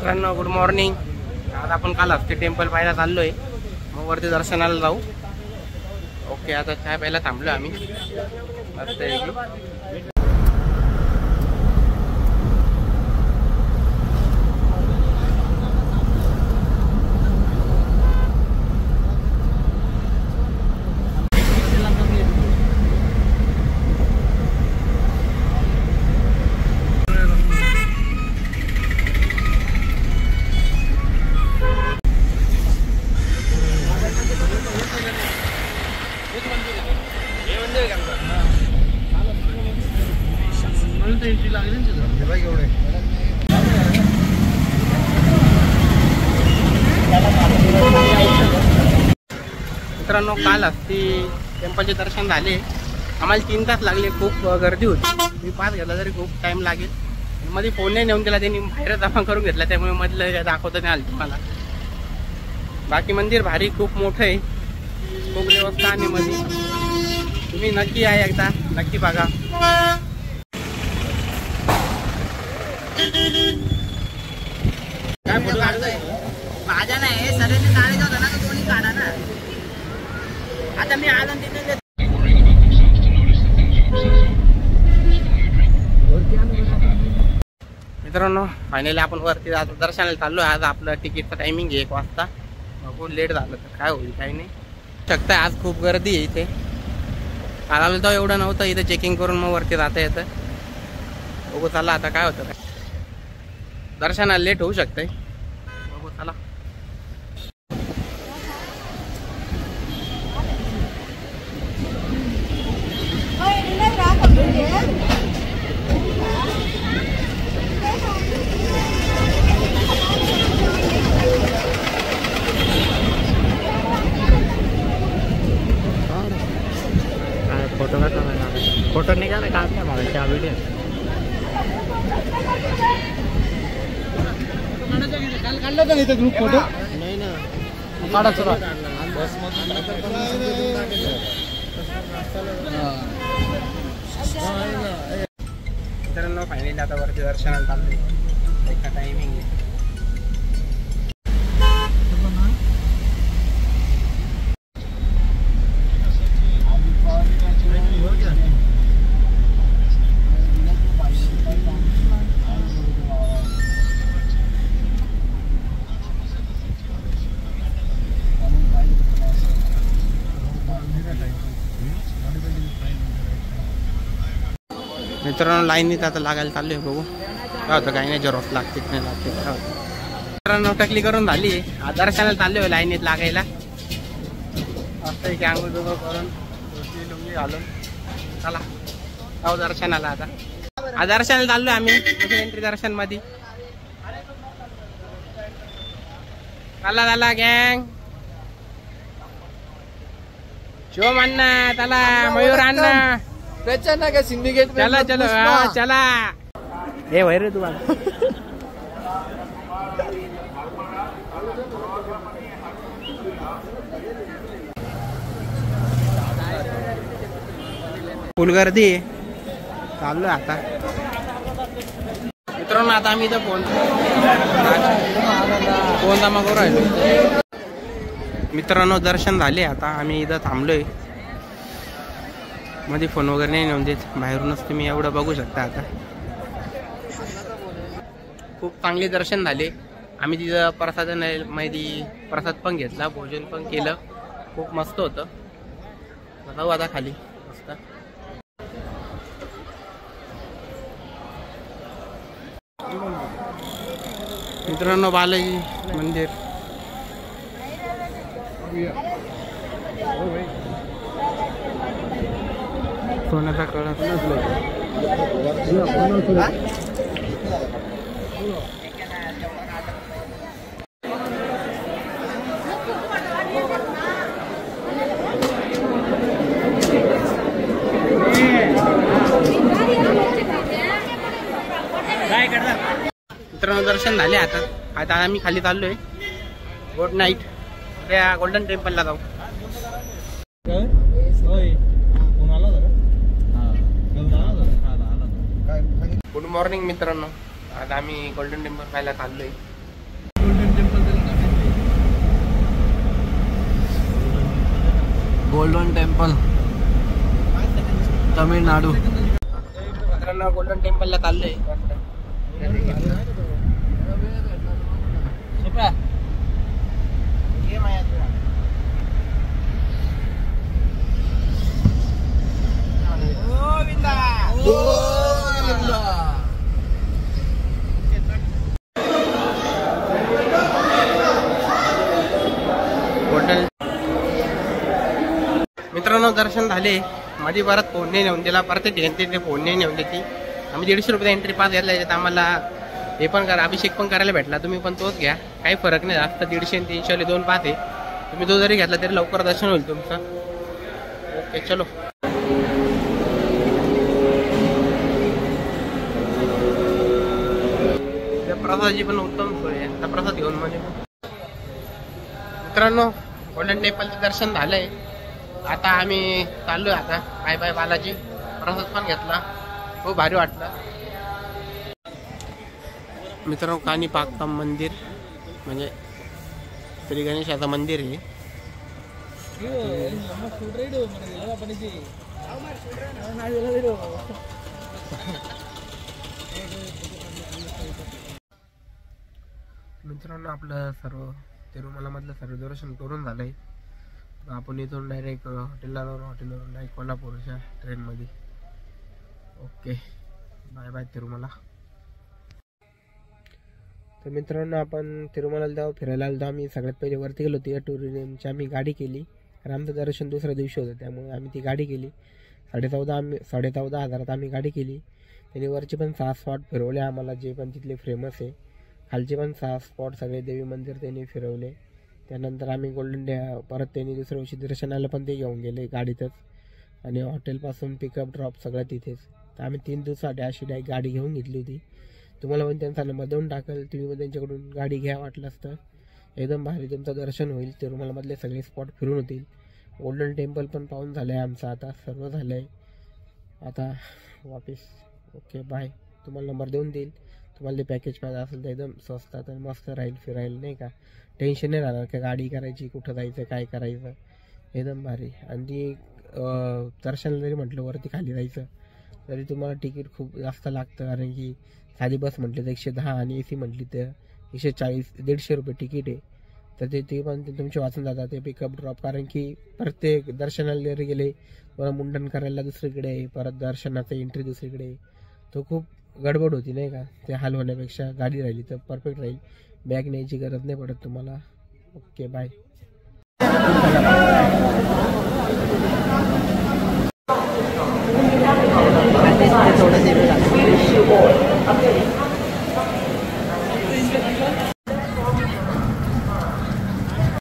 मित्रांनो good morning. आज आपण काल हस्ती टेम्पल पाहायला चाललोय, मग वरती दर्शनाला जाऊ. ओके, आता चाय प्यायला थांबलो आम्ही मस्त आहे. मित्रांनो काल हस्ती टेम्पलचे दर्शन झाले. आम्हाला 3 तास लागले. खूप गर्दी होती. मी पास घेतला तरी खूप टाइम लागेल. मध्ये फोन नाही नेऊन दिला त्यांनी, बाहेर जमा करून घेतला, त्यामुळे मधलं काय दाखवता नाही आलं तुम्हाला. बाकी मंदिर भारी खूप मोठं आहे, खूप व्यवस्था आणि मध्ये तुम्ही नक्की आहे, एकदा नक्की बघा. काय फोटो काढतोय? माझ्या नाही सगळ्यांनी काढायचा होता ना, तो कोणी काढा ना. आता मी आलो तिथे. मित्रांनो फायनली आपण वरती दर्शनाला चाललो. आज आपलं तिकीटचं टायमिंग आहे 1 वाजता. खूप लेट झालं तर काय होईल काही नाही. शकता आज खूप गर्दी आहे इथे. काल आलं तर एवढं नव्हतं. इथे चेकिंग करून मग वरती जाता येतं. बघू चला आता काय होतं. काय दर्शनाला लेट होऊ शकतंय. बघू चला. फोटो का फोटो निघाला का आपल्या मागायच्या व्हिडिओ काल काढला होता इथे ग्रुप फोटो. नाही ना काढा चला. मित्रांनो फायनली आता वरती दर्शनाला चाललोय. एका टायमिंग आहे. मित्रांनो लाईनीत आता लागायला चाललोय. बघू काय होतं काही नाही. झेरॉक्स लागते नाही लागते काय होतं. मित्रांनो टकली करून झाली. दर्शनाला चाललोय लाईनीत लागायला. असं की आंघोळ बिंघोळ करून लुंगी घालून चला जाऊ दर्शनाला. आता दर्शनाला चाललोय आम्ही एंट्री दर्शन मध्ये. चला गँग. शिवम अण्णा चला, मयूर अण्णा त्याच्या का सिंडिकेट. चला चलो चला. हे वय रे तुम्हाला फुल गर्दी चाललोय आता. मित्रांनो आता आम्ही इथं फोन जमा करू राहिलो. मित्रांनो दर्शन झाले. आता आम्ही इथं थांबलोय. मध्ये फोन वगैरे नाही नेऊन देत. बाहेरूनच तुम्ही एवढं बघू शकता. आता खूप चांगले दर्शन झाले. आम्ही तिथं प्रसादामध्ये प्रसाद पण घेतला, भोजन पण केलं. खूप मस्त होतं. जाऊ आता खाली मस्त. मित्रांनो बालाजी मंदिर सोन्याचा कळस. मित्रांनो दर्शन झाले. आता आम्ही खाली चाललोय. Good night. त्या गोल्डन टेम्पलला जाऊ. गुड मॉर्निंग मित्रांनो. आज आम्ही गोल्डन टेम्पल पाहायला चाललोय. Golden temple Tamil Nadu. मित्रांनो गोल्डन टेम्पलला चाललोय. मित्रांनो दर्शन झाले. माझी परत फोन नाही नेऊन दिला. परत ते फोन नाही नेऊन देते. आम्ही 150 रुपये एंट्री पास घेतला. याच्यात आम्हाला हे पण करा, अभिषेक पण करायला भेटला. तुम्ही पण तोच घ्या, काही फरक नाही जास्त. 150 आणि 300 2 पास आहे. तुम्ही तो जरी घेतला तरी लवकर दर्शन होईल तुमचं. ओके चलो. त्या प्रसादाची पण उत्तम सोय आहे. आता प्रसाद घेऊन म्हणजे मित्रांनो गोल्डन टेम्पलचं दर्शन झालंय. आता आम्ही चाललोय. आता बाय बाय बालाजी. प्रसाद पण घेतला, खूप भारी वाटलं. मित्रांनो काणीपाकम मंदिर म्हणजे श्री गणेशाचं मंदिर आहे. मित्रांनो आपलं सर्व तिरुमलामधलं सर्व दर्शन करून झालंय. आपण इथून डायरेक्ट हॉटेलवरून डायरेक्ट कोल्हापूरच्या ट्रेनमध्ये. Okay bye bye Tirumala. तर मित्रांनो आपण तिरुमलाला जाऊ फिरायला आलो. आम्ही सगळ्यात पहिले वरती गेलो होतो. या टुरिझमची आम्ही गाडी केली, कारण आमचं दर्शन दुसऱ्या दिवशी होतं, त्यामुळे आम्ही ती गाडी केली. 14,500 आम्ही गाडी केली. त्यांनी वरचे पण 6 स्पॉट फिरवले आम्हाला, जे पण तिथले फेमस आहे. खालचे पण 6 स्पॉट सगळे देवी मंदिर त्यांनी फिरवले. त्यानंतर आम्ही परत त्यांनी दुसऱ्या दिवशी दर्शनाला पण ते घेऊन गेले गाडीतच. आणि हॉटेलपासून पिकअप ड्रॉप सगळं तिथेच. तर आम्ही 3 दिवसासाठी अशी डायरेक्ट गाडी घेऊन घेतली होती. तुम्हाला पण त्यांचा नंबर देऊन टाकेल, तुम्ही पण त्यांच्याकडून गाडी घ्या वाटलं असतं. एकदम भारी तुमचं दर्शन होईल. तिरुमलामधले सगळे स्पॉट फिरून होतील. गोल्डन टेम्पल पण पाहून झालं आहे आमचं. आता सर्व झालं आहे. आता वापिस. Okay bye. तुम्हाला नंबर देऊन देईल. तुम्हाला ते पॅकेज पाहिजे असेल तर एकदम स्वस्तात आणि मस्त राहील फिरायला, नाही का. टेन्शन नाही राहणार का गाडी करायची, कुठं जायचं, काय करायचं. एकदम भारी. आणि ती दर्शनाला जरी म्हटलं वरती खाली जायचं तरी तुम्हाला तिकीट खूप जास्त लागतं, कारण की साधी बस म्हटली तर 110 आणि AC म्हटली तर 140-150 रुपये तिकीट आहे. तर ते पण तुमचे वाचून जातात ते पिकअप ड्रॉप. कारण की प्रत्येक दर्शनाला जरी गेले परत मुंडन करायला दुसरीकडे आहे, परत दर्शनाचं एंट्री दुसरीकडे आहे. तो खूप गडबड होती, नाही का. ते हाल होण्यापेक्षा गाडी राहिली तर परफेक्ट राहील. बॅग न्यायची गरज नाही पडत तुम्हाला. Okay bye. थोडं